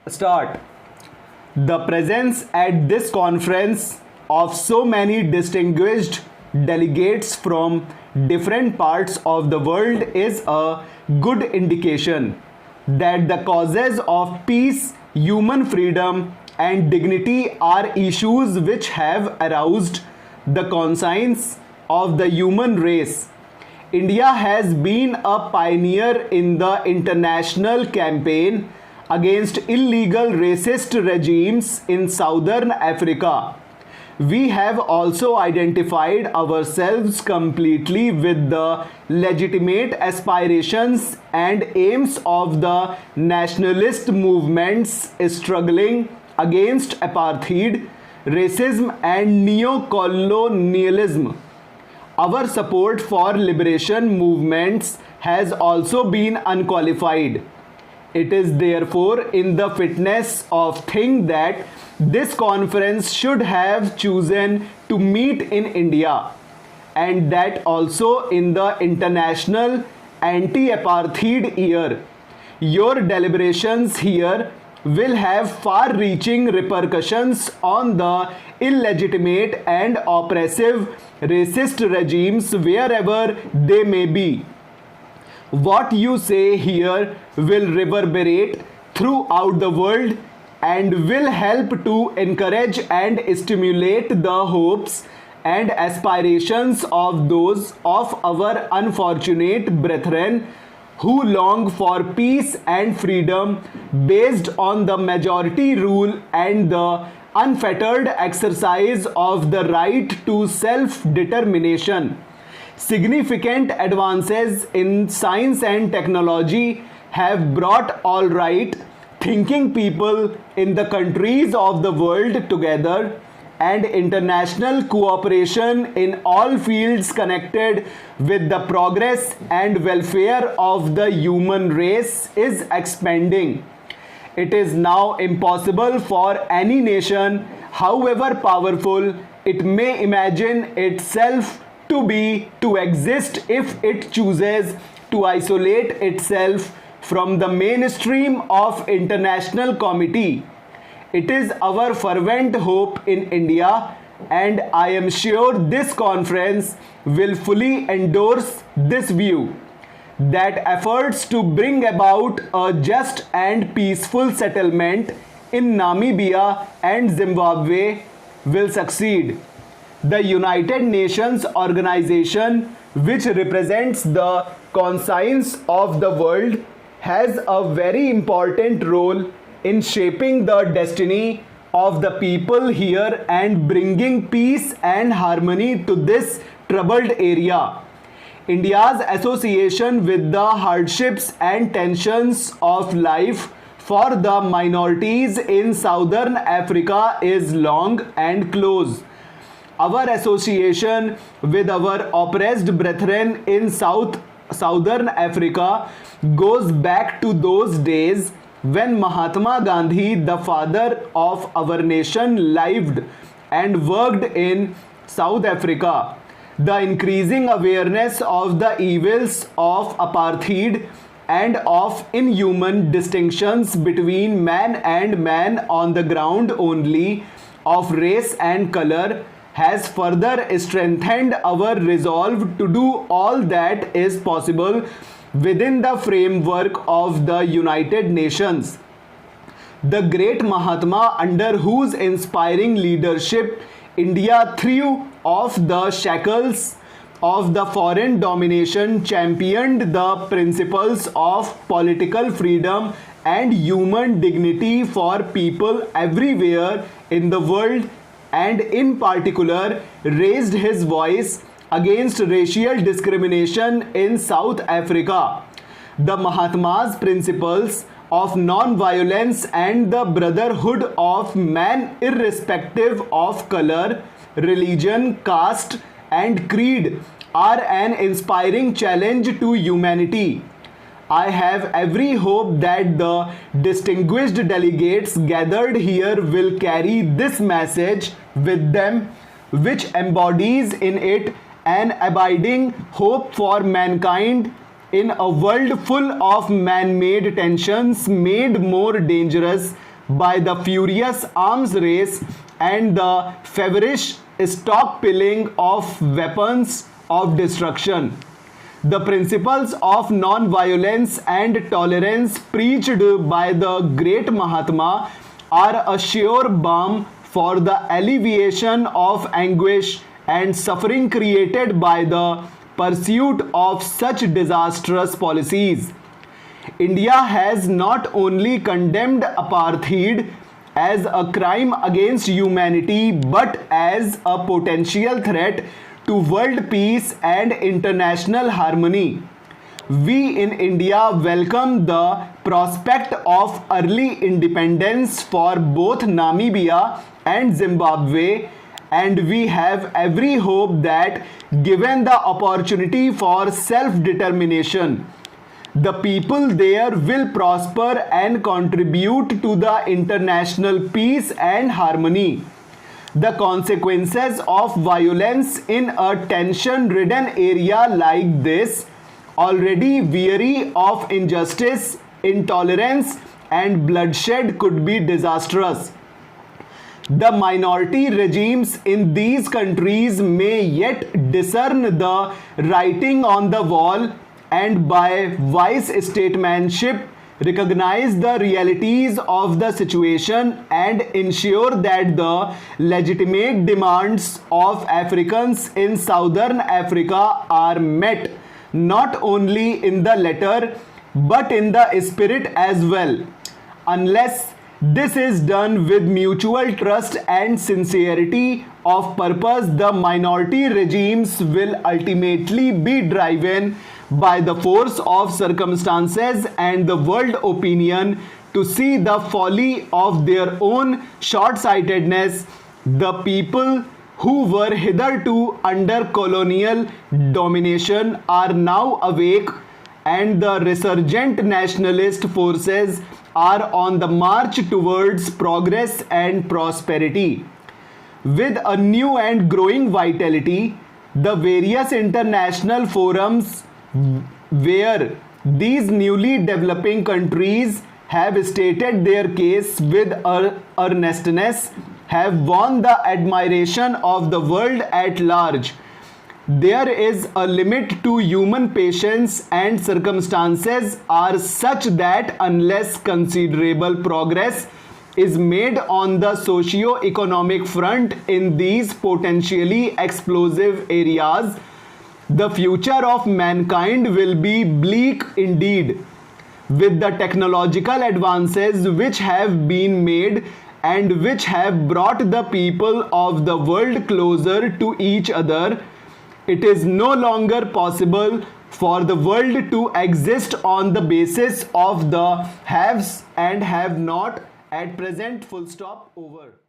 Start. The presence at this conference of so many distinguished delegates from different parts of the world is a good indication that the causes of peace, human freedom, and dignity are issues which have aroused the conscience of the human race. India has been a pioneer in the international campaign against illegal racist regimes in southern Africa. We have also identified ourselves completely with the legitimate aspirations and aims of the nationalist movements struggling against apartheid, racism, and neo-colonialism. Our support for liberation movements has also been unqualified. It is therefore in the fitness of thing that this conference should have chosen to meet in India, and that also in the international anti-apartheid year. Your deliberations here will have far-reaching repercussions on the illegitimate and oppressive racist regimes wherever they may be. What you say here will reverberate throughout the world and will help to encourage and stimulate the hopes and aspirations of those of our unfortunate brethren who long for peace and freedom based on the majority rule and the unfettered exercise of the right to self-determination. Significant advances in science and technology have brought all right thinking people in the countries of the world together, and international cooperation in all fields connected with the progress and welfare of the human race is expanding. It is now impossible for any nation, however powerful it may imagine itself to be, to exist if it chooses to isolate itself from the mainstream of international committee. It is our fervent hope in India, and I am sure this conference will fully endorse this view, that efforts to bring about a just and peaceful settlement in Namibia and Zimbabwe will succeed. The United Nations organization, which represents the conscience of the world, has a very important role in shaping the destiny of the people here and bringing peace and harmony to this troubled area. India's association with the hardships and tensions of life for the minorities in southern Africa is long and close. Our association with our oppressed brethren in southern Africa goes back to those days when Mahatma Gandhi, the father of our nation, lived and worked in South Africa. The increasing awareness of the evils of apartheid and of inhuman distinctions between man and man on the ground only of race and color has further strengthened our resolve to do all that is possible within the framework of the United Nations. The great Mahatma, under whose inspiring leadership India threw off the shackles of the foreign domination, championed the principles of political freedom and human dignity for people everywhere in the world, and in particular raised his voice against racial discrimination in South Africa. The Mahatma's principles of non-violence and the brotherhood of man irrespective of color, religion, caste, and creed are an inspiring challenge to humanity. I have every hope that the distinguished delegates gathered here will carry this message with them, which embodies in it an abiding hope for mankind in a world full of man-made tensions made more dangerous by the furious arms race and the feverish stockpiling of weapons of destruction. The principles of non-violence and tolerance preached by the great Mahatma are a sure balm for the alleviation of anguish and suffering created by the pursuit of such disastrous policies. India has not only condemned apartheid as a crime against humanity but as a potential threat to world peace and international harmony. We in India welcome the prospect of early independence for both Namibia and Zimbabwe, and we have every hope that, given the opportunity for self-determination, the people there will prosper and contribute to the international peace and harmony. The consequences of violence in a tension-ridden area like this, already weary of injustice, intolerance, and bloodshed, could be disastrous. The minority regimes in these countries may yet discern the writing on the wall and by wise statesmanship recognize the realities of the situation and ensure that the legitimate demands of Africans in Southern Africa are met not only in the letter but in the spirit as well. Unless this is done with mutual trust and sincerity of purpose, the minority regimes will ultimately be driven by the force of circumstances and the world opinion to see the folly of their own short-sightedness. The people who were hitherto under colonial domination are now awake, and the resurgent nationalist forces are on the march towards progress and prosperity. With a new and growing vitality, the various international forums where these newly developing countries have stated their case with earnestness have won the admiration of the world at large. There is a limit to human patience, and circumstances are such that unless considerable progress is made on the socio-economic front in these potentially explosive areas, the future of mankind will be bleak indeed. With the technological advances which have been made and which have brought the people of the world closer to each other, it is no longer possible for the world to exist on the basis of the haves and have not at present. Full stop. Over.